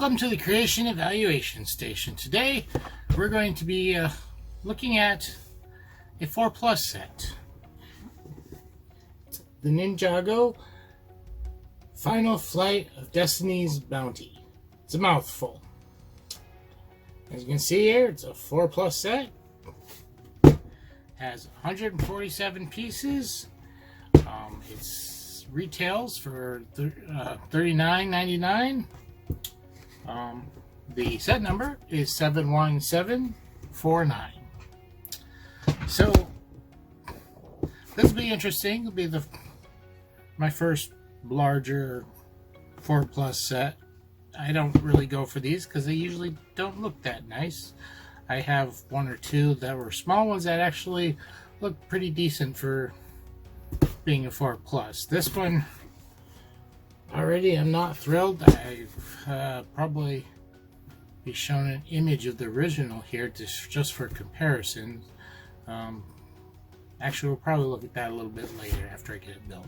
Welcome to the Creation Evaluation Station. Today we're going to be looking at a 4+ set. The Ninjago Final Flight of Destiny's Bounty. It's a mouthful. As you can see here, it's a 4+ set. Has 147 pieces. It's retails for $39.99. The set number is 71749. So this will be interesting. It'll be my first larger 4+ set. I don't really go for these because they usually don't look that nice. I have one or two that were small ones that actually look pretty decent for being a 4+. This one already I'm not thrilled. I've probably be shown an image of the original here just for comparison. Actually, we'll probably look at that a little bit later after I get it built.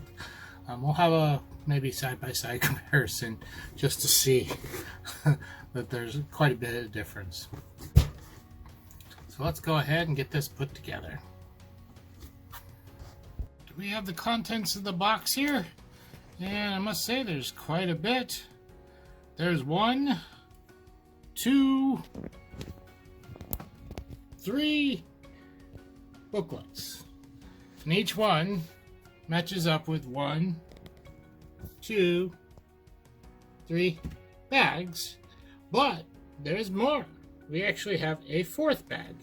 We'll have a maybe side-by-side comparison just to see that there's quite a bit of difference. So let's go ahead and get this put together. We have the contents of the box here, and I must say there's quite a bit. There's 1, 2, 3 booklets, and each one matches up with 1, 2, 3 bags, but there's more. We actually have a 4th bag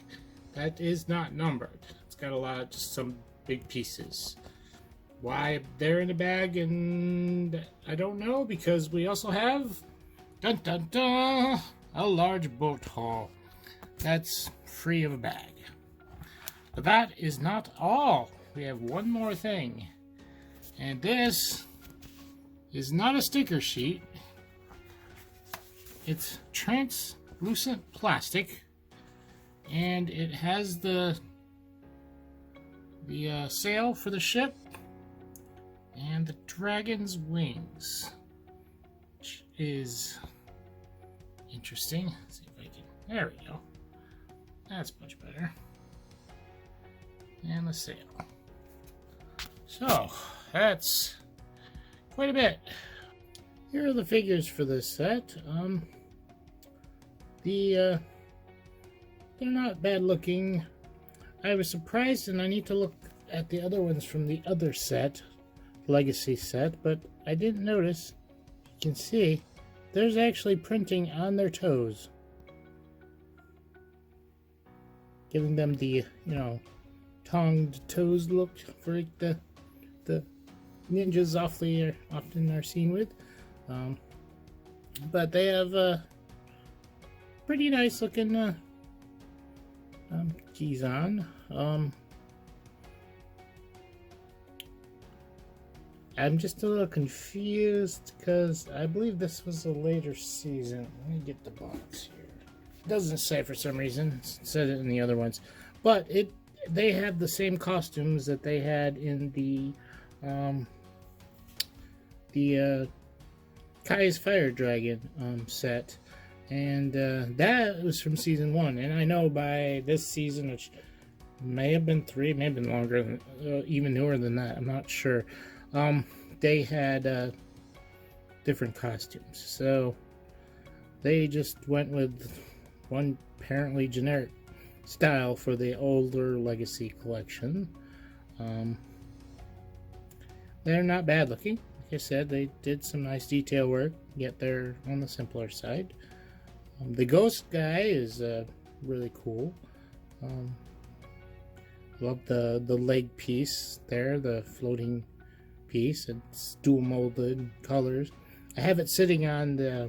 that is not numbered. It's got just some big pieces. Why they're in the bag, and I don't know, because we also have dun dun dun a large boat haul that's free of a bag. But that is not all. We have one more thing, and this is not a sticker sheet. It's translucent plastic, and it has the sail for the ship and the dragon's wings, which is interesting. Let's see if I can. There we go. That's much better. And the sail. So that's quite a bit. Here are the figures for this set. They're not bad looking. I was surprised, and I need to look at the other ones from the other set, Legacy set, but I didn't notice. You can see there's actually printing on their toes, giving them the, tongued toes look for the ninjas often are seen with. But they have pretty nice looking keys on. I'm just a little confused because I believe this was a later season. Let me get the box here. It doesn't say for some reason. It said it in the other ones, but they have the same costumes that they had in the Kai's Fire Dragon set, and that was from season 1. And I know by this season, which may have been 3, may have been longer, even newer than that, I'm not sure. They had different costumes, so they just went with one apparently generic style for the older Legacy collection. They're not bad looking. Like I said, they did some nice detail work, yet they're on the simpler side. The ghost guy is really cool. Love the leg piece there, the floating piece. It's dual molded colors. I have it sitting on the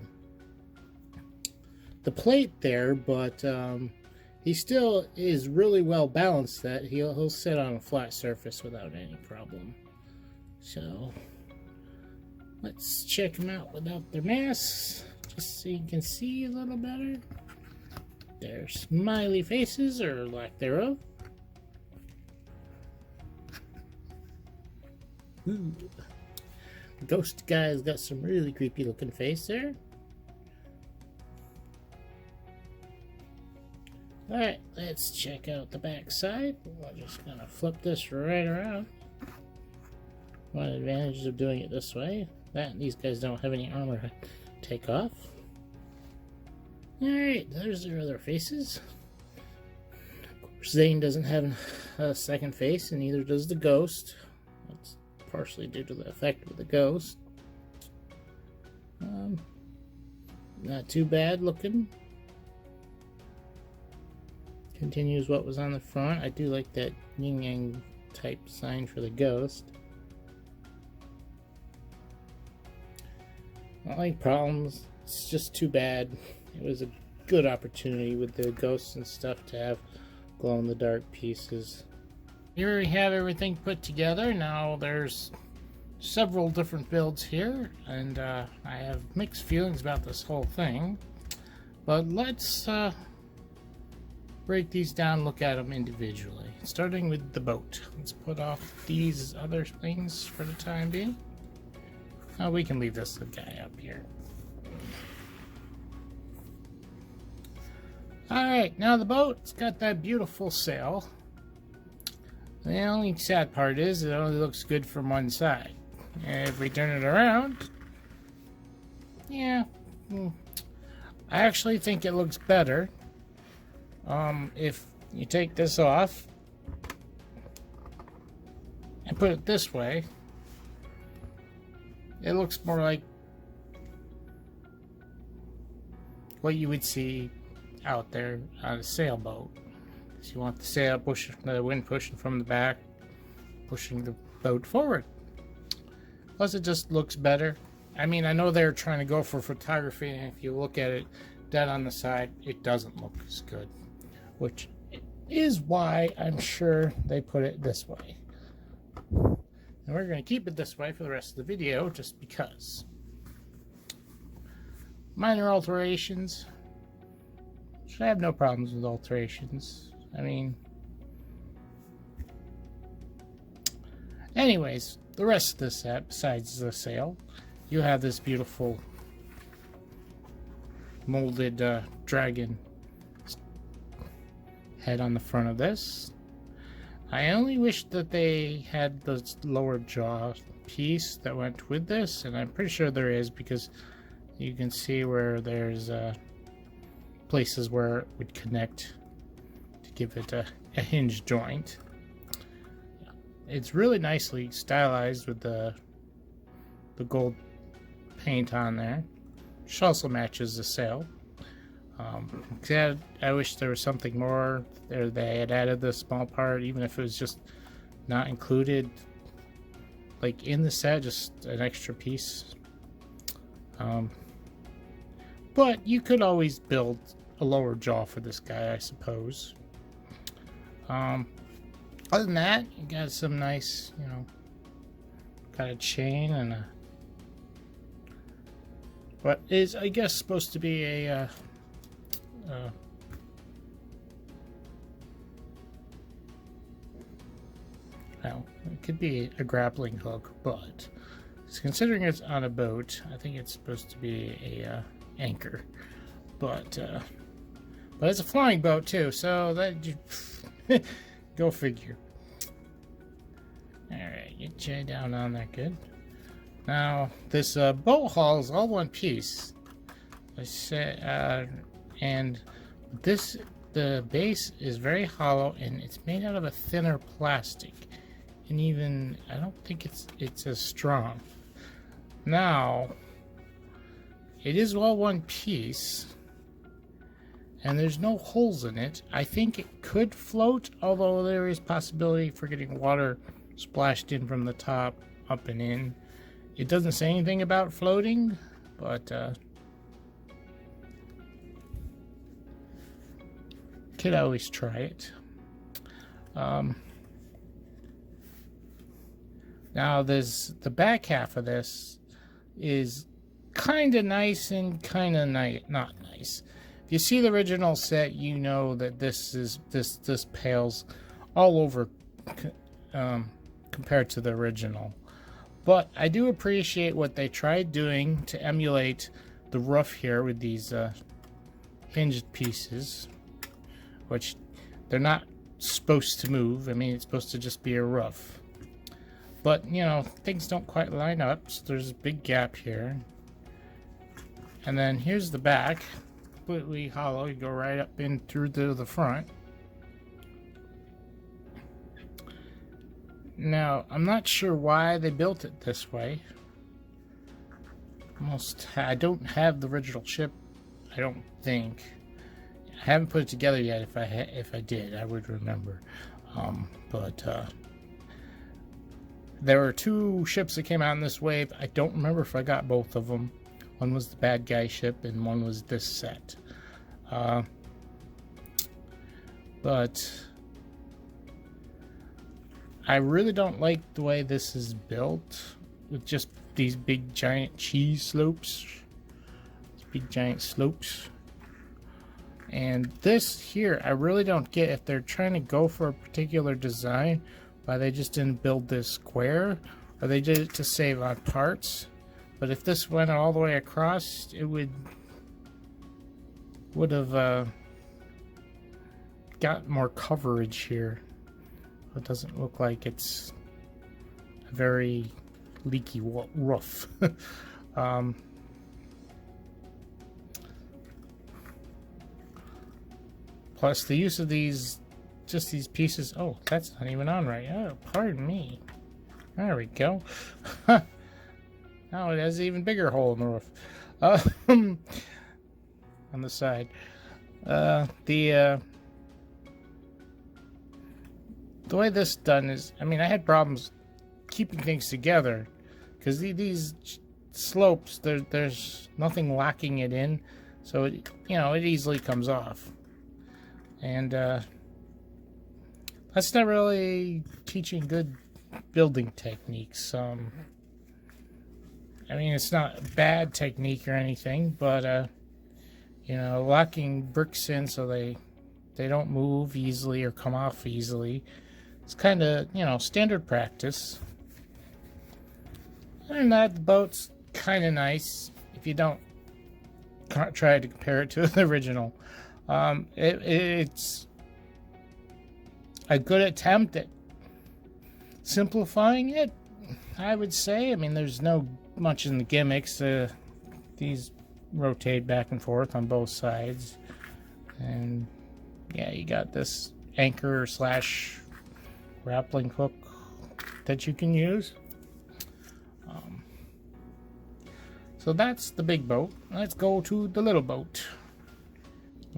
plate there, but he still is really well balanced. That he'll sit on a flat surface without any problem. So let's check them out without their masks, just so you can see a little better. Their smiley faces, or lack thereof. Ooh. The ghost guy's got some really creepy looking face there. Alright, let's check out the back side. We're just gonna flip this right around. One advantage of doing it this way, that these guys don't have any armor to take off. Alright, there's their other faces. Of course, Zane doesn't have a second face, and neither does the ghost. That's partially due to the effect of the ghost. Not too bad looking. Continues what was on the front. I do like that yin yang type sign for the ghost. Not like problems. It's just too bad. It was a good opportunity with the ghosts and stuff to have glow in the dark pieces. Here we have everything put together. Now there's several different builds here, and I have mixed feelings about this whole thing. But let's break these down, look at them individually. Starting with the boat. Let's put off these other things for the time being. Oh, we can leave this guy up here. Alright, now the boat's got that beautiful sail. The only sad part is it only looks good from one side. If we turn it around, yeah, I actually think it looks better. If you take this off and put it this way, it looks more like what you would see out there on a sailboat. So you want the sail pushing, the wind pushing from the back, pushing the boat forward. Plus, it just looks better. I mean, I know they're trying to go for photography, and if you look at it dead on the side, it doesn't look as good. Which is why I'm sure they put it this way. And we're going to keep it this way for the rest of the video, just because. Minor alterations. Should have no problems with alterations. I mean... Anyways, the rest of the set, besides the sail, you have this beautiful molded dragon head on the front of this. I only wish that they had the lower jaw piece that went with this, and I'm pretty sure there is, because you can see where there's places where it would connect to give it a hinge joint. It's really nicely stylized with the gold paint on there, which also matches the sail. I wish there was something more there. They had added the small part, even if it was just not included, like in the set, just an extra piece. But you could always build a lower jaw for this guy, I suppose. Other than that, you got some nice, you know, got a chain and a what is, I guess, supposed to be a well, it could be a grappling hook, but considering it's on a boat, I think it's supposed to be a anchor. But it's a flying boat too, so that go figure. Alright, get you down on there, good. Now, this boat hull is all one piece. I said, and the base is very hollow, and it's made out of a thinner plastic. And even, I don't think it's as strong. Now, it is all one piece, and there's no holes in it. I think it could float, although there is possibility for getting water splashed in from the top, up and in. It doesn't say anything about floating, but could always try it. Now there's the back half of this is kind of nice and kind of not nice. If you see the original set, you know that this pales all over compared to the original. But I do appreciate what they tried doing to emulate the roof here with these hinged pieces, which they're not supposed to move. I mean, it's supposed to just be a roof. But, you know, things don't quite line up, so there's a big gap here. And then here's the back, completely hollow. You go right up in through to the front. Now, I'm not sure why they built it this way. I don't have the original ship, I don't think. I haven't put it together yet. If I did, I would remember. There were 2 ships that came out in this wave. I don't remember if I got both of them. One was the bad guy ship, and one was this set. But I really don't like the way this is built, with just these big giant cheese slopes. These big giant slopes. And this here, I really don't get if they're trying to go for a particular design, why they just didn't build this square, or they did it to save on parts. But if this went all the way across, it would have got more coverage here. It doesn't look like it's a very leaky roof. Plus the use of these pieces. Oh, that's not even on right. Oh, pardon me. There we go. Now it has an even bigger hole in the roof. On the side. The way this is done is, I mean, I had problems keeping things together because these slopes, there's nothing locking it in, so it easily comes off. And that's not really teaching good building techniques. I mean, it's not a bad technique or anything, but locking bricks in so they don't move easily or come off easily, it's kind of, standard practice. And that, the boat's kind of nice if you don't try to compare it to the original. It's a good attempt at simplifying it, I would say. I mean, there's no much in the gimmicks. These rotate back and forth on both sides, and yeah, you got this anchor / grappling hook that you can use. So that's the big boat. Let's go to the little boat.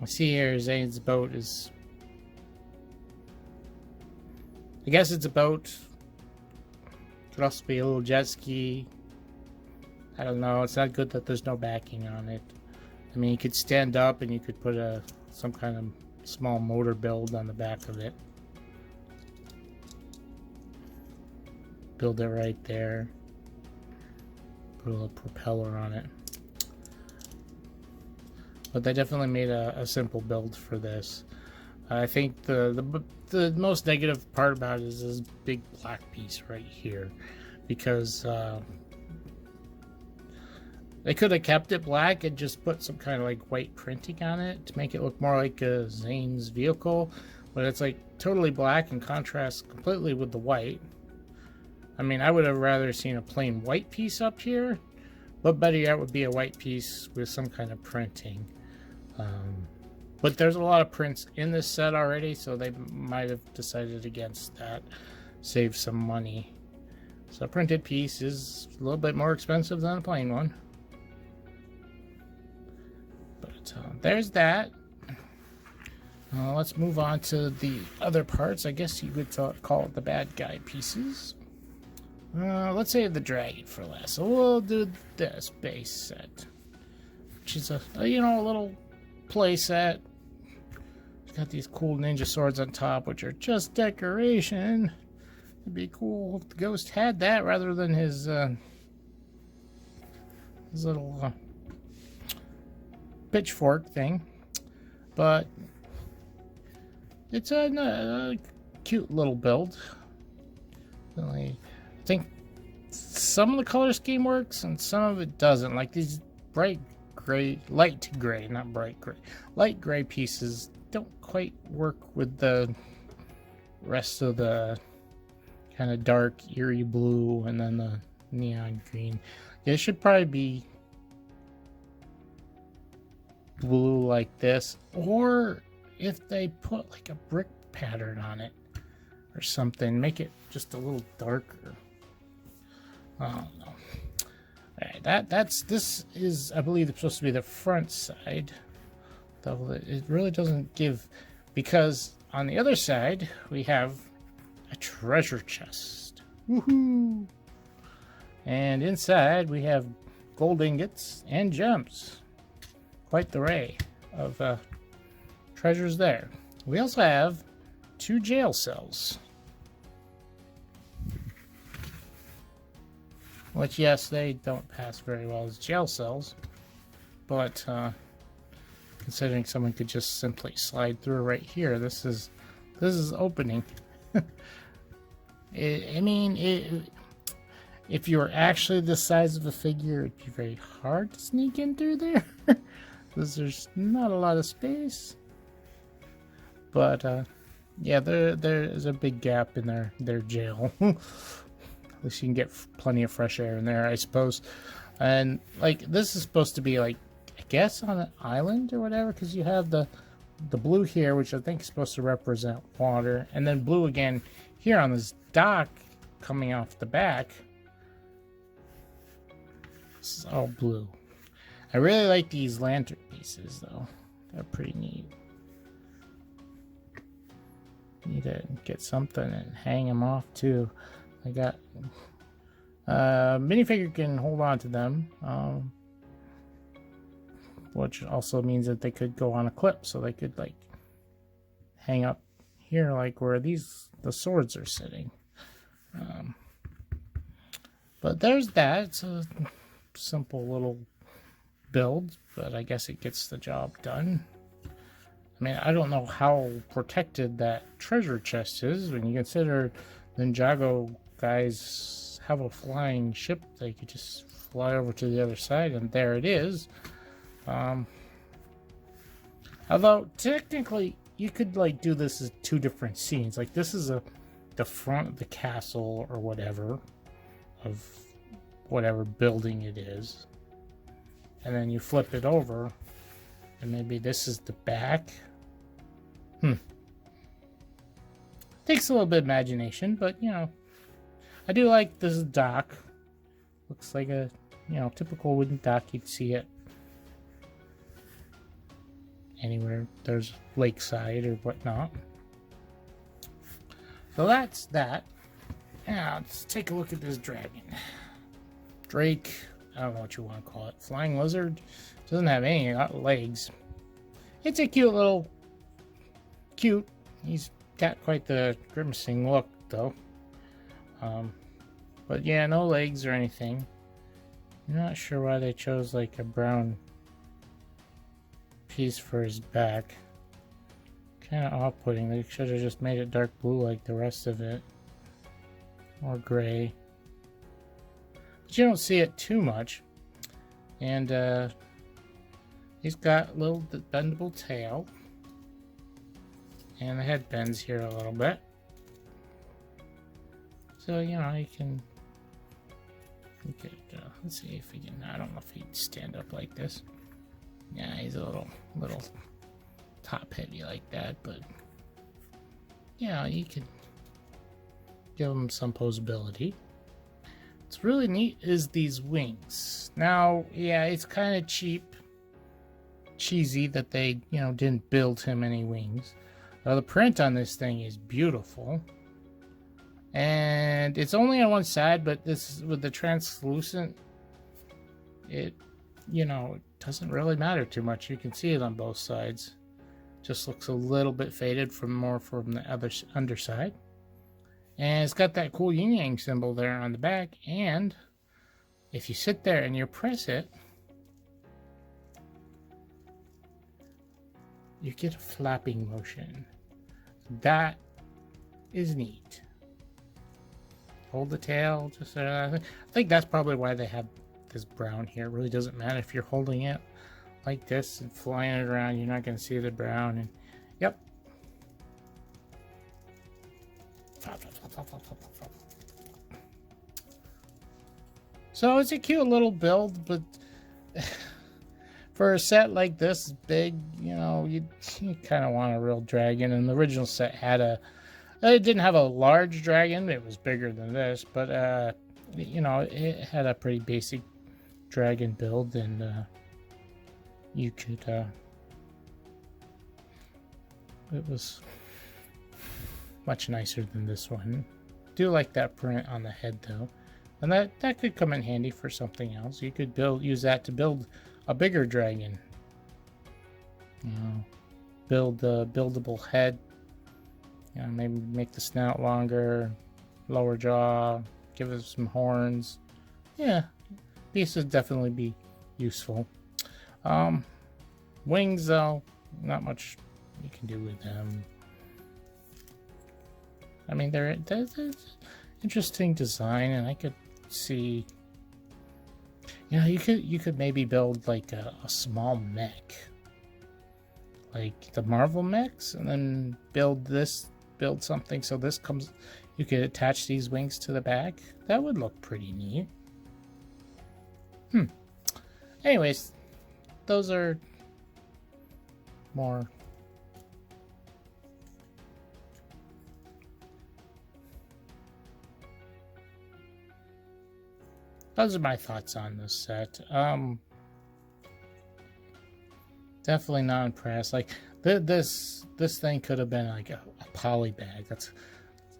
I see here Zane's boat is, I guess it's a boat. Could also be a little jet ski. I don't know. It's not good that there's no backing on it. I mean, you could stand up and you could put some kind of small motor build on the back of it. Build it right there. Put a little propeller on it. But they definitely made a simple build for this. I think the most negative part about it is this big black piece right here, because they could have kept it black and just put some kind of like white printing on it to make it look more like Zane's vehicle, but it's like totally black and contrasts completely with the white. I mean, I would have rather seen a plain white piece up here, but better yet would be a white piece with some kind of printing. But there's a lot of prints in this set already, so they might have decided against that. Save some money. So a printed piece is a little bit more expensive than a plain one. But there's that. Let's move on to the other parts. I guess you could call it the bad guy pieces. Let's save the dragon for last. So we'll do this base set, which is a little play set. It's got these cool ninja swords on top, which are just decoration. It'd be cool if the ghost had that rather than his little pitchfork thing. But it's a cute little build. I think some of the color scheme works and some of it doesn't. Like these light gray pieces don't quite work with the rest of the kind of dark eerie blue and then the neon green. It should probably be blue like this, or if they put like a brick pattern on it or something, make it just a little darker. I don't know. All right, this is, I believe, it's supposed to be the front side, though it really doesn't give, because on the other side we have a treasure chest. Woohoo! And inside we have gold ingots and gems. Quite the array of treasures there. We also have 2 jail cells. Which, yes, they don't pass very well as jail cells. But considering someone could just simply slide through right here, this is opening. If you were actually the size of a figure, it'd be very hard to sneak in through there. Because there's not a lot of space. But yeah, there is a big gap in their jail. At least you can get plenty of fresh air in there, I suppose. And like, this is supposed to be like, I guess, on an island or whatever, because you have the blue here, which I think is supposed to represent water, and then blue again here on this dock coming off the back. This is all blue. I really like these lantern pieces, though. They're pretty neat. Need to get something and hang them off, too. I got... minifigure can hold on to them. Which also means that they could go on a clip. So they could, like, hang up here, like where the swords are sitting. But there's that. It's a simple little build, but I guess it gets the job done. I mean, I don't know how protected that treasure chest is when you consider the Ninjago guys have a flying ship. They could just fly over to the other side, and there it is. Although technically you could like do this as 2 different scenes. Like, this is the front of the castle or whatever of whatever building it is. And then you flip it over, and maybe this is the back. Takes a little bit of imagination, but you know, I do like this dock. Looks like a, you know, typical wooden dock. You'd see it anywhere there's lakeside or whatnot. So that's that. Now let's take a look at this dragon. Drake. I don't know what you want to call it. Flying lizard. Doesn't have any legs. It's a cute little... Cute. He's got quite the grimacing look, though. But yeah, no legs or anything. I'm not sure why they chose, like, a brown piece for his back. Kind of off-putting. They should have just made it dark blue like the rest of it. Or gray. But you don't see it too much. And he's got a little bendable tail. And the head bends here a little bit. So, you know, you could let's see if he can, I don't know if he'd stand up like this. Yeah, he's a little top heavy like that, but yeah, you could give him some posability. What's really neat is these wings. Now, yeah, it's kind of cheesy that they, you know, didn't build him any wings. The print on this thing is beautiful. And it's only on one side, but this, with the translucent, it, you know, it doesn't really matter too much. You can see it on both sides. Just looks a little bit faded from the other underside. And it's got that cool yin yang symbol there on the back. And if you sit there and you press it, you get a flapping motion. That is neat. Hold the tail, just I think that's probably why they have this brown here. It really doesn't matter if you're holding it like this and flying it around. You're not going to see the brown, and Yep. So it's a cute little build, but for a set like this big, you know, you kind of want a real dragon. And the original set had it didn't have a large dragon. It was bigger than this, but you know, it had a pretty basic dragon build, and you could it was much nicer than this one. Do like that print on the head though, and that could come in handy for something else. You could use that to build a bigger dragon. You know, build a buildable head. You know, maybe make the snout longer, lower jaw, give it some horns. Yeah, these would definitely be useful. Wings though, not much you can do with them. I mean, they're interesting design, and I could see, you know, you could maybe build like a small mech, like the Marvel mechs, and then build something so this comes. You could attach these wings to the back. That would look pretty neat. Anyways, those are more. Those are my thoughts on this set. Definitely not impressed. Like this thing could have been like a poly bag. That's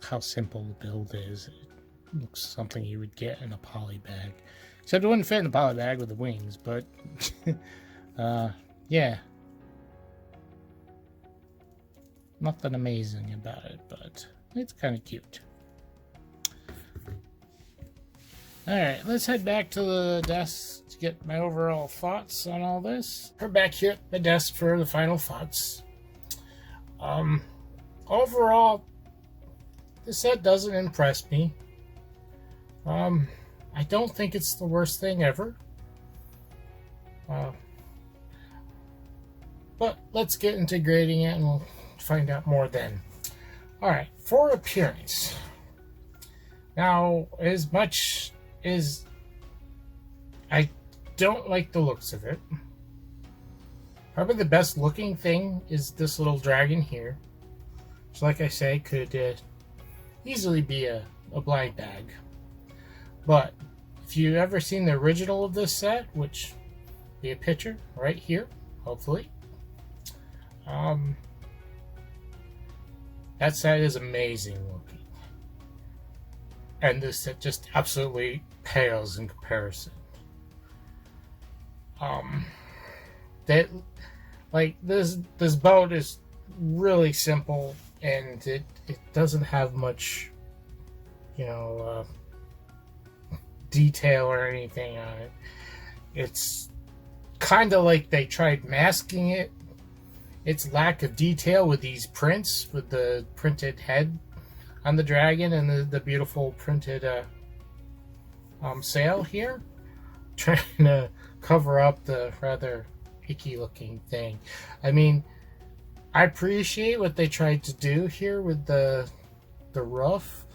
how simple the build is. It looks something you would get in a poly bag, except it wouldn't fit in the poly bag with the wings. But yeah, nothing amazing about it, but it's kind of cute. Alright, let's head back to the desk to get my overall thoughts on all this. We're back here at the desk for the final thoughts. Overall, this set doesn't impress me. I don't think it's the worst thing ever. But let's get into grading it and we'll find out more then. Alright, for appearance. Now, as much as I don't like the looks of it, probably the best looking thing is this little dragon here. Which, like I say, could easily be a blind bag. But if you've ever seen the original of this set, which be a picture right here, hopefully, that set is amazing looking. And this set just absolutely pales in comparison. That, like, this boat is really simple, and it doesn't have much, you know, detail or anything on it. It's kind of like they tried masking its lack of detail with these prints, with the printed head on the dragon and the beautiful printed sail here, trying to cover up the rather icky looking thing. I mean, I appreciate what they tried to do here with the roof,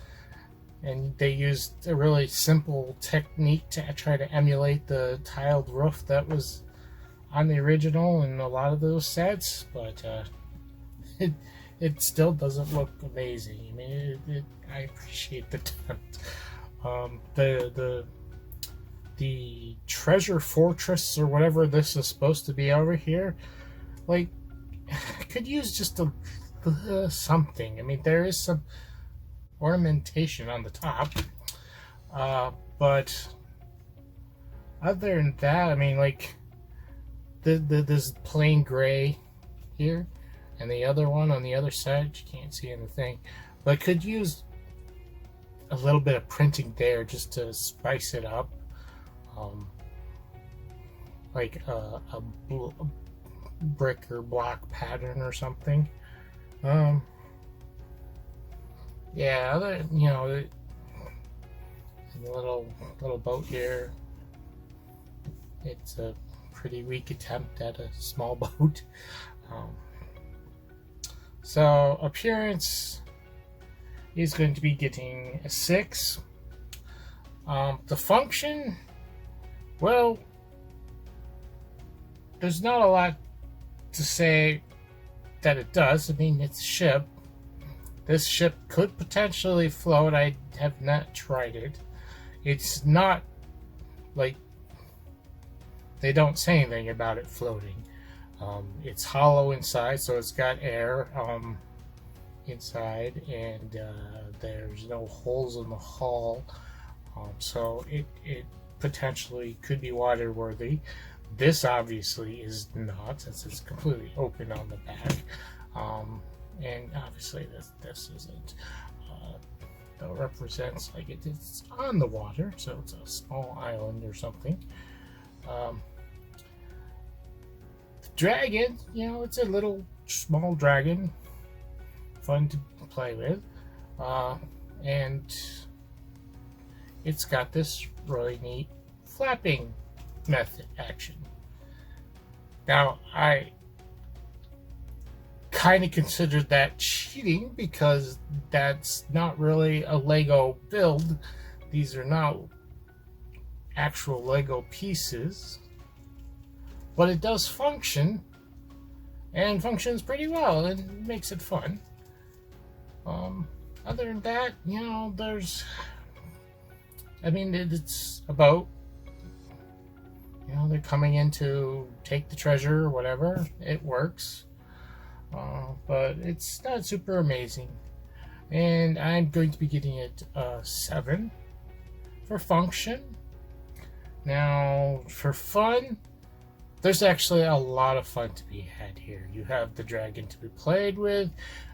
and they used a really simple technique to try to emulate the tiled roof that was on the original and a lot of those sets, but it still doesn't look amazing. I mean, I appreciate the attempt. The treasure fortress or whatever this is supposed to be over here, like, I could use just something. I mean, there is some ornamentation on the top, but other than that, I mean, like, this plain gray here, and the other one on the other side, you can't see anything, but could use a little bit of printing there just to spice it up, like a brick or block pattern or something. Yeah, other, you know, the little boat here, it's a pretty weak attempt at a small boat. So appearance is going to be getting a 6. The function, well, there's not a lot to say that it does. I mean, it's a ship. This ship could potentially float. I have not tried it. It's not like they don't say anything about it floating. It's hollow inside, so it's got air inside, and there's no holes in the hull, so it potentially could be water-worthy. This obviously is not, since it's completely open on the back, and obviously this isn't. That represents like it's on the water, so it's a small island or something. The dragon, you know, it's a little small dragon, fun to play with, and it's got this really neat flapping method action. Now, I kind of considered that cheating because that's not really a Lego build. These are not actual Lego pieces, but it does function, and functions pretty well, and makes it fun. Other than that, you know, it's a boat. You know, they're coming in to take the treasure or whatever. It works. But it's not super amazing. And I'm going to be getting it 7 for function. Now, for fun, there's actually a lot of fun to be had here. You have the dragon to be played with.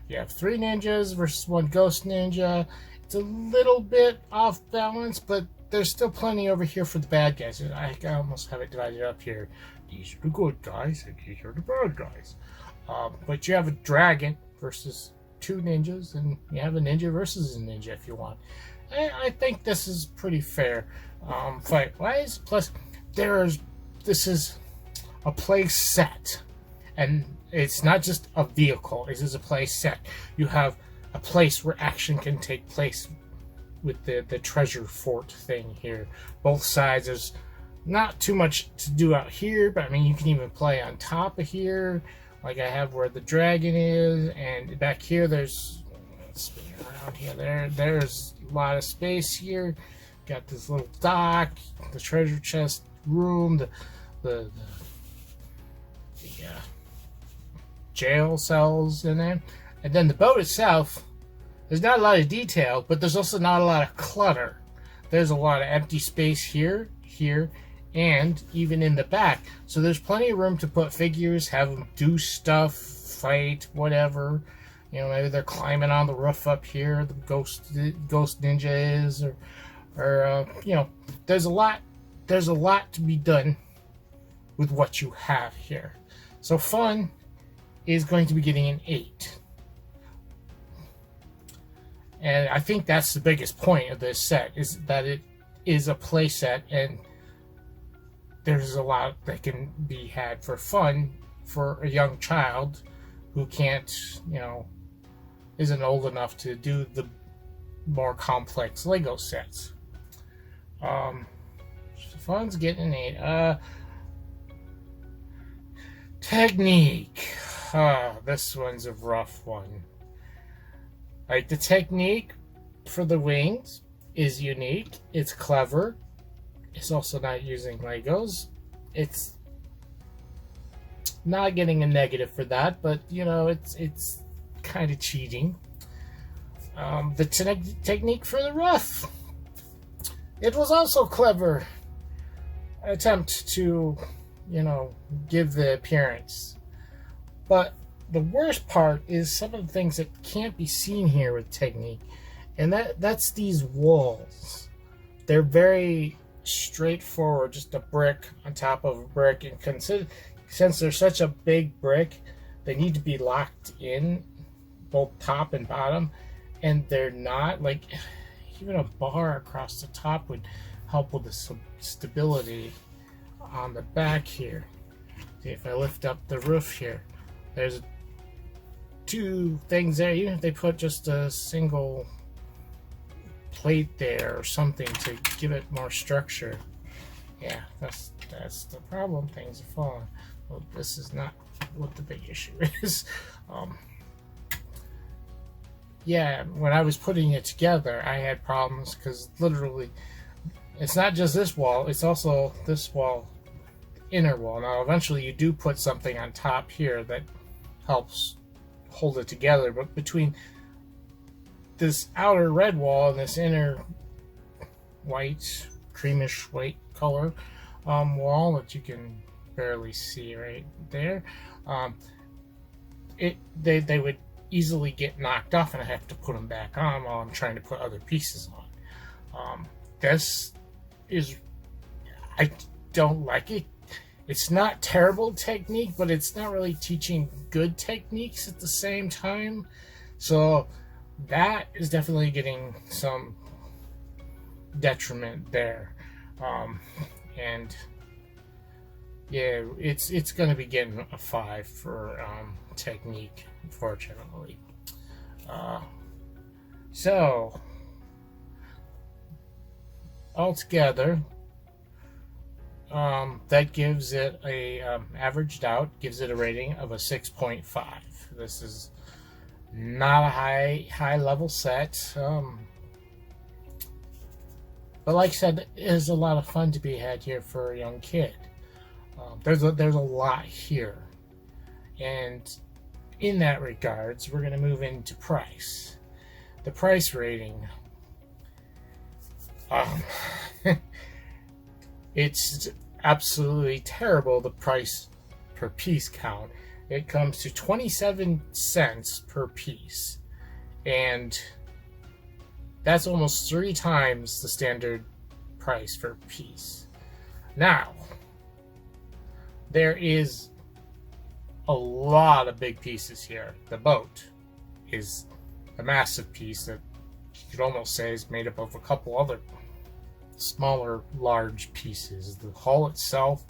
You have 3 ninjas versus 1 ghost ninja. It's a little bit off balance, but there's still plenty over here for the bad guys. I almost have it divided up here. These are the good guys, and these are the bad guys. But you have a dragon versus 2 ninjas, and you have a ninja versus a ninja if you want. I think this is pretty fair fight-wise. Plus, this is a play set, and it's not just a vehicle. This is a play set. You have a place where action can take place with the treasure fort thing here. Both sides, there's not too much to do out here, but I mean, you can even play on top of here, like I have where the dragon is, and back here there's, let's spin around here, there's a lot of space here. Got this little dock, the treasure chest room, the jail cells in there, and then the boat itself. There's not a lot of detail, but there's also not a lot of clutter. There's a lot of empty space here, and even in the back. So there's plenty of room to put figures, have them do stuff, fight, whatever. You know, maybe they're climbing on the roof up here, the ghost ninja is, or you know, there's a lot to be done with what you have here. So fun is going to be getting an 8. And I think that's the biggest point of this set, is that it is a play set, and there's a lot that can be had for fun for a young child who can't, you know, isn't old enough to do the more complex Lego sets. Fun's getting an 8. Technique. This one's a rough one. Like, the technique for the wings is unique. It's clever. It's also not using Legos. It's not getting a negative for that, but you know, it's kind of cheating. The technique for the roof. It was also clever. Attempt to, you know, give the appearance. But the worst part is some of the things that can't be seen here with technique, and that's these walls. They're very straightforward, just a brick on top of a brick, and since they're such a big brick, they need to be locked in, both top and bottom, and they're not. Like, even a bar across the top would help with the stability on the back here. See, if I lift up the roof here, there's 2 two things there. Even if they put just a single plate there or something to give it more structure. Yeah, that's the problem. Things are falling. Well, this is not what the big issue is. Yeah, when I was putting it together, I had problems because literally, it's not just this wall, it's also this wall, inner wall. Now, eventually you do put something on top here that helps hold it together, but between this outer red wall and this inner white, creamish white color wall that you can barely see right there, they would easily get knocked off, and I have to put them back on while I'm trying to put other pieces on. This is, I don't like it. It's not terrible technique, but it's not really teaching good techniques at the same time. So that is definitely getting some detriment there. And yeah, it's going to be getting a 5 for technique, unfortunately. So altogether, that gives it a averaged out, gives it a rating of a 6.5. This is not a high level set, but like I said, it is a lot of fun to be had here for a young kid. There's a lot here, and in that regards, we're going to move into price. The price rating. It's absolutely terrible, the price per piece count. It comes to 27 cents per piece, and that's almost 3 times the standard price for a piece. Now, there is a lot of big pieces here. The boat is a massive piece that you could almost say is made up of a couple other smaller, large pieces. The hull itself,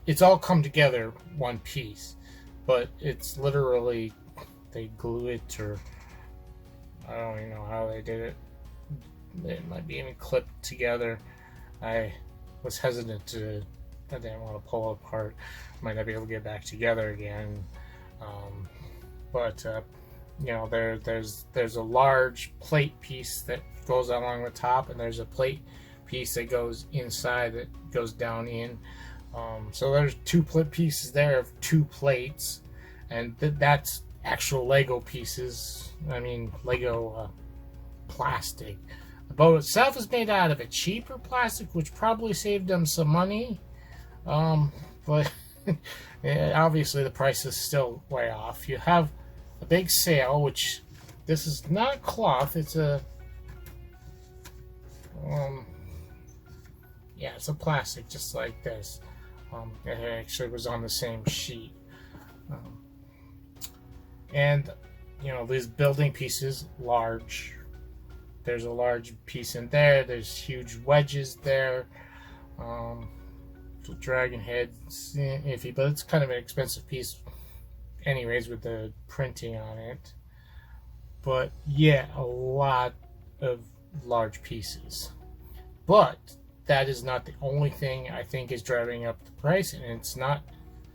it's all come together one piece, but it's literally, they glue it, or I don't even know how they did it. It might be even clipped together. I was hesitant to, I didn't want to pull it apart. Might not be able to get back together again. But you know, there's a large plate piece that goes along the top, and there's a plate piece that goes inside that goes down in. So there's 2 plate pieces there of 2 plates, and that's actual Lego pieces. I mean, Lego plastic. The boat itself is made out of a cheaper plastic, which probably saved them some money. But yeah, obviously the price is still way off. You have a big sail, which this is not cloth, it's a yeah, it's a plastic, just like this. It actually was on the same sheet. And you know, these building pieces, large. There's a large piece in there. There's huge wedges there. Dragon heads, iffy, but it's kind of an expensive piece anyways with the printing on it. But yeah, a lot of large pieces. But that is not the only thing I think is driving up the price, and it's not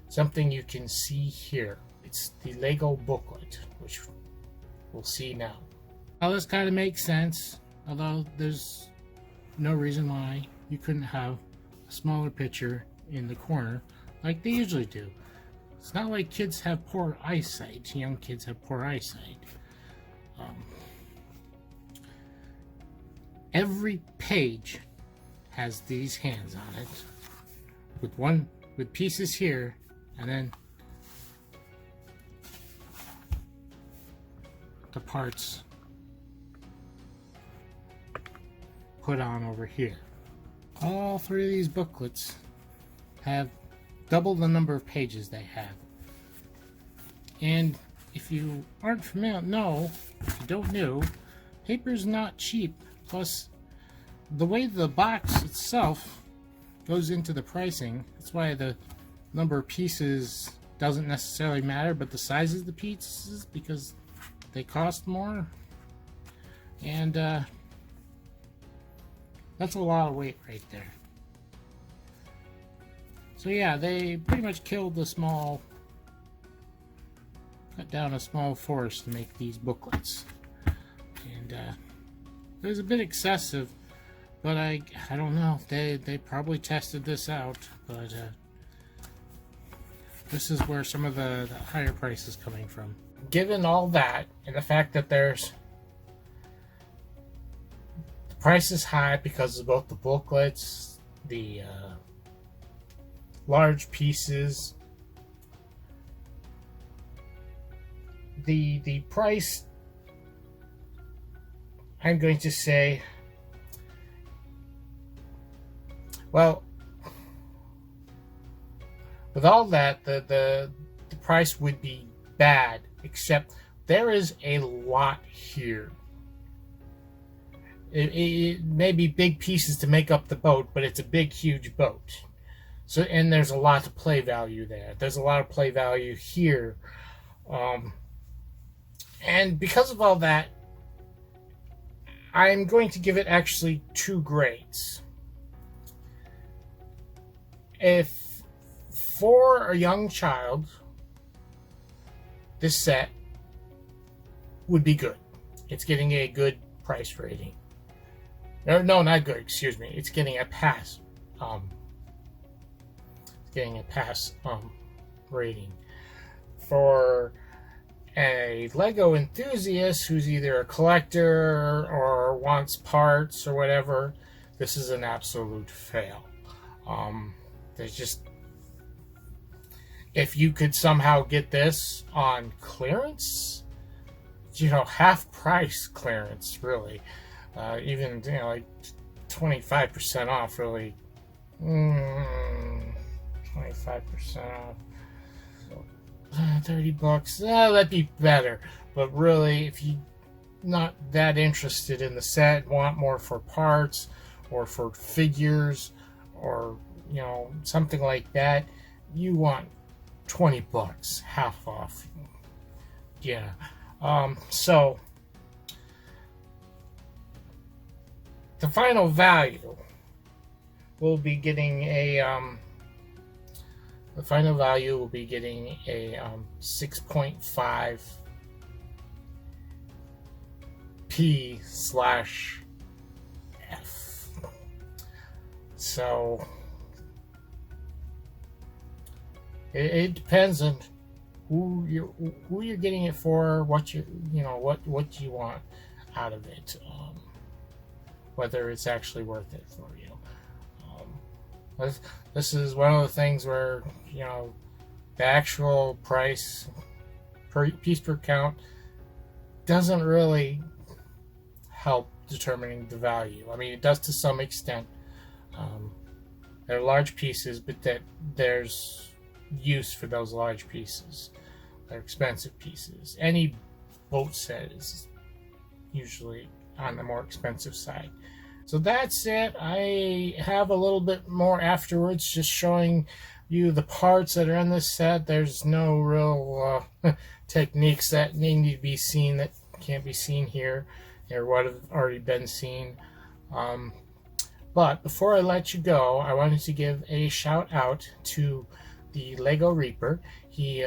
something you can see here. It's the Lego booklet, which we'll see now. Now this kind of makes sense, although there's no reason why you couldn't have a smaller picture in the corner like they usually do. It's not like kids have poor eyesight. Young kids have poor eyesight. Every page has these hands on it, with pieces here, and then the parts put on over here. All 3 of these booklets have double the number of pages they have. And if you aren't familiar, if you don't know, paper's not cheap. Plus, the way the box itself goes into the pricing, that's why the number of pieces doesn't necessarily matter, but the size of the pieces, because they cost more. And that's a lot of weight right there. So yeah, they pretty much killed cut down a small forest to make these booklets. And it was a bit excessive, but I don't know. They probably tested this out, but this is where some of the higher price is coming from. Given all that, and the fact that the price is high because of both the booklets, the large pieces, the price, I'm going to say, well, with all that, the price would be bad, except there is a lot here. It may be big pieces to make up the boat, but it's a big, huge boat. So, and there's a lot of play value there. There's a lot of play value here. And because of all that, I'm going to give it actually 2 grades. If for a young child, this set would be good. It's getting a good price rating. No, not good, excuse me. It's getting a pass. It's getting a pass rating. For a Lego enthusiast who's either a collector or wants parts or whatever, this is an absolute fail. There's just, if you could somehow get this on clearance, half price clearance, really, even like 25% off, really, 25% off. 30 bucks, that'd be better. But really, if you're not that interested in the set, want more for parts or for figures or something like that, you want 20 bucks, half off. Yeah. So the final value will be getting a 6.5 P/F. So it depends on who you're getting it for, what do you want out of it, whether it's actually worth it for you. This is one of the things where the actual price per piece per count doesn't really help determining the value. I mean, it does to some extent. They're large pieces, but there's use for those large pieces. They're expensive pieces. Any boat set is usually on the more expensive side. So that's it. I have a little bit more afterwards, just showing you the parts that are in this set. There's no real techniques that need to be seen that can't be seen here, or what have already been seen. But before I let you go, I wanted to give a shout out to the Lego Reaper. He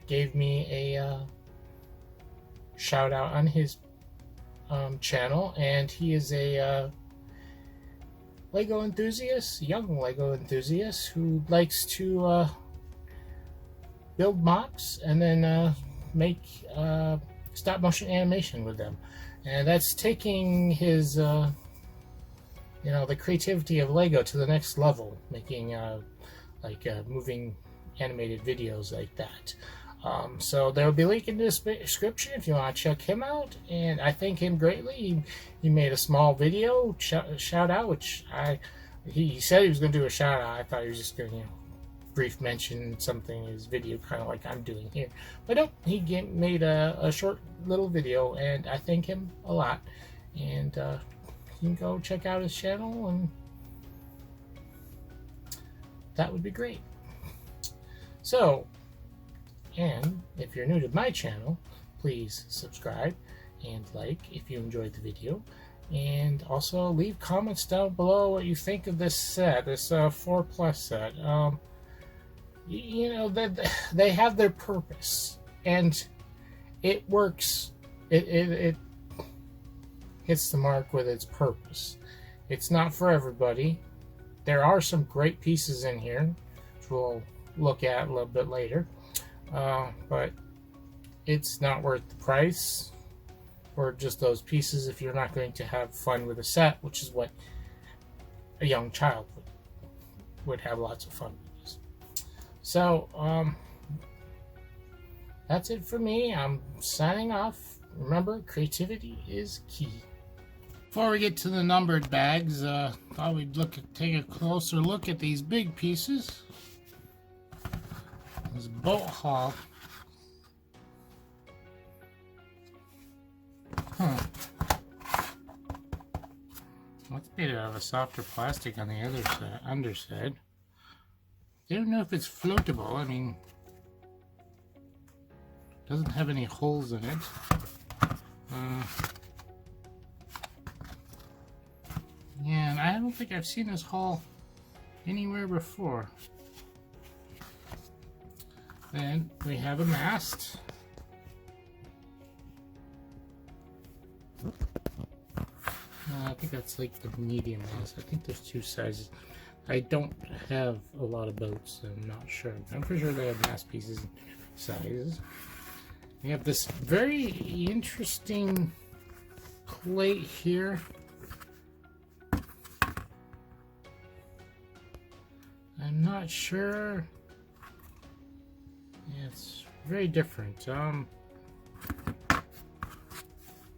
gave me a shout out on his channel, and he is a Lego enthusiast, young Lego enthusiast, who likes to build MOPs and then make stop motion animation with them. And that's taking his the creativity of Lego to the next level, making moving animated videos like that. So there will be a link in the description if you want to check him out, and I thank him greatly. He made a small video shout out, which he said he was going to do a shout out. I thought he was just going to brief mention something in his video, kind of like I'm doing here. But no, he made a short little video, and I thank him a lot. And you can go check out his channel, and that would be great. So, and if you're new to my channel, please subscribe and like if you enjoyed the video. And also leave comments down below what you think of this set, this 4+ set. You know, that they have their purpose, and it works. It hits the mark with its purpose. It's not for everybody. There are some great pieces in here, which we'll look at a little bit later. But it's not worth the price for just those pieces if you're not going to have fun with a set, which is what a young child would have lots of fun with this. So, that's it for me. I'm signing off. Remember, creativity is key. Before we get to the numbered bags, thought we'd take a closer look at these big pieces. This boat haul. That's made out of a softer plastic on the other side, underside. I don't know if it's floatable. I mean, it doesn't have any holes in it. Yeah, and I don't think I've seen this hull anywhere before. Then we have a mast. I think that's like the medium mast. I think there's two sizes. I don't have a lot of boats, so I'm not sure. I'm pretty sure they have mast pieces in sizes. We have this very interesting plate here. I'm not sure. Yeah, it's very different. For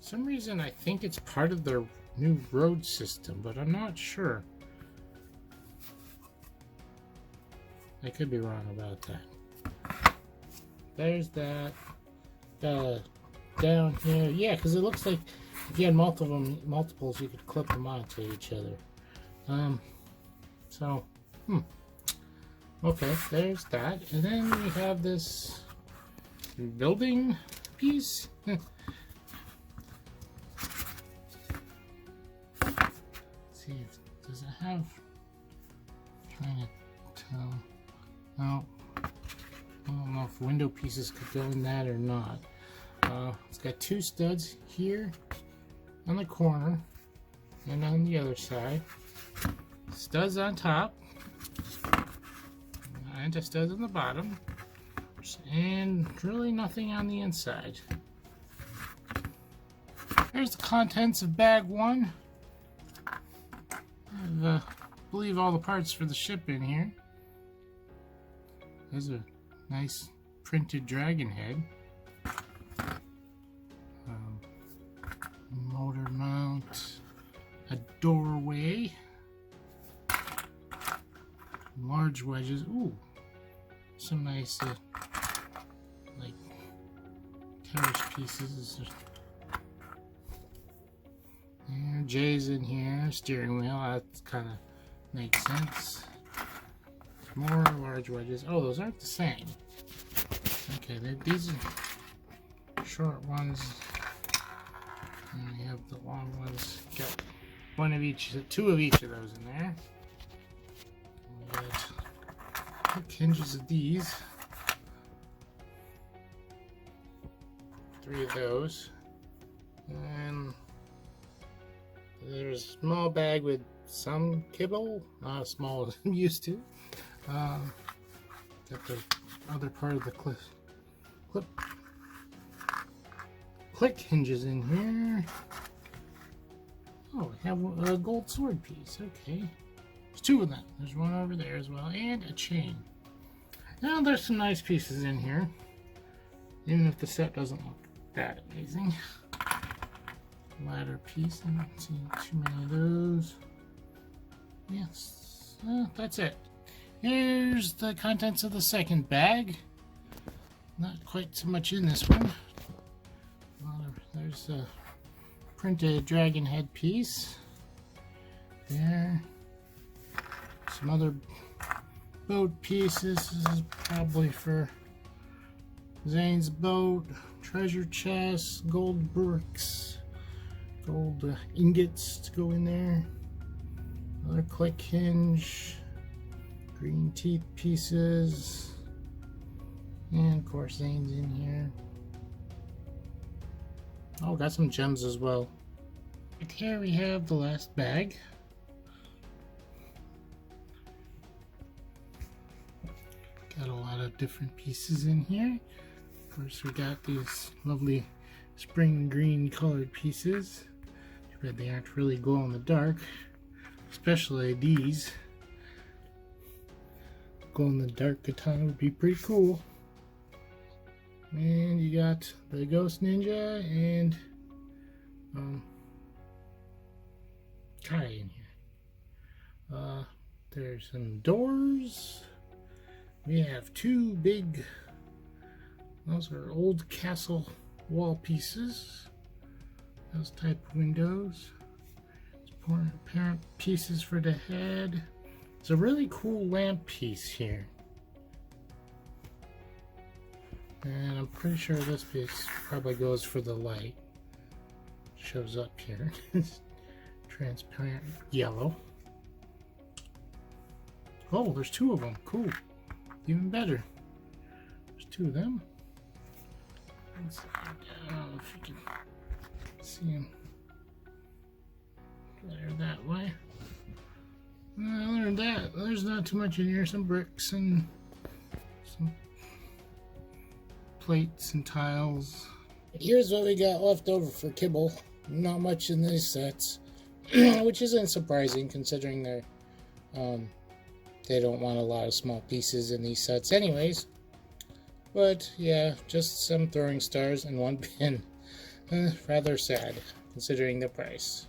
some reason I think it's part of their new road system, but I'm not sure. I could be wrong about that. There's that. Down here, yeah, because it looks like if you had multiples, you could clip them onto each other. Okay, there's that, and then we have this building piece. Let's see, does it have? I'm trying to tell. No. I don't know if window pieces could go in that or not. It's got two studs here on the corner and on the other side. Studs on top and a stud on the bottom, and really nothing on the inside. Here's the contents of bag one. I believe all the parts for the ship in here. There's a nice printed dragon head. Motor mount. A doorway. Large wedges. Ooh. Some nice like terrace pieces. And J's in here. Steering wheel. That kind of makes sense. More large wedges. Oh, those aren't the same. Okay, these are short ones. And we have the long ones. Got one of each, two of each of those in there. We got hook hinges of these. 3 of those. And there's a small bag with some kibble. Not as small as I'm used to. Got the other part of the click hinges in here. Oh, we have a gold sword piece. Okay. There's 2 of them. There's one over there as well, and a chain. Now there's some nice pieces in here, even if the set doesn't look that amazing. Ladder piece. I don't see too many of those. Yes, that's it. Here's the contents of the second bag. Not quite so much in this one. There's a printed dragon head piece. There. Some other boat pieces. This is probably for Zane's boat. Treasure chest, gold bricks, gold ingots to go in there. Another click hinge, green teeth pieces, and of course Zane's in here. Oh, got some gems as well. Right here we have the last bag. Got a lot of different pieces in here. Of course, we got these lovely spring green colored pieces. Too bad they aren't really glow in the dark, especially these. Glow in the dark katana would be pretty cool. And you got the Ghost Ninja and Kai in here. There's some doors. We have two big, those are old castle wall pieces. Those type of windows. Apparent pieces for the head. It's a really cool lamp piece here. And I'm pretty sure this piece probably goes for the light. Shows up here. It's transparent yellow. Oh, there's two of them. Cool. Even better. There's two of them. I don't know if you can see them. There, that way. Other than that, there's not too much in here. Some bricks and some plates and tiles. Here's what we got left over for kibble. Not much in these sets, which isn't surprising considering they're they don't want a lot of small pieces in these sets anyways. But yeah, just some throwing stars and one pin. Rather sad considering the price.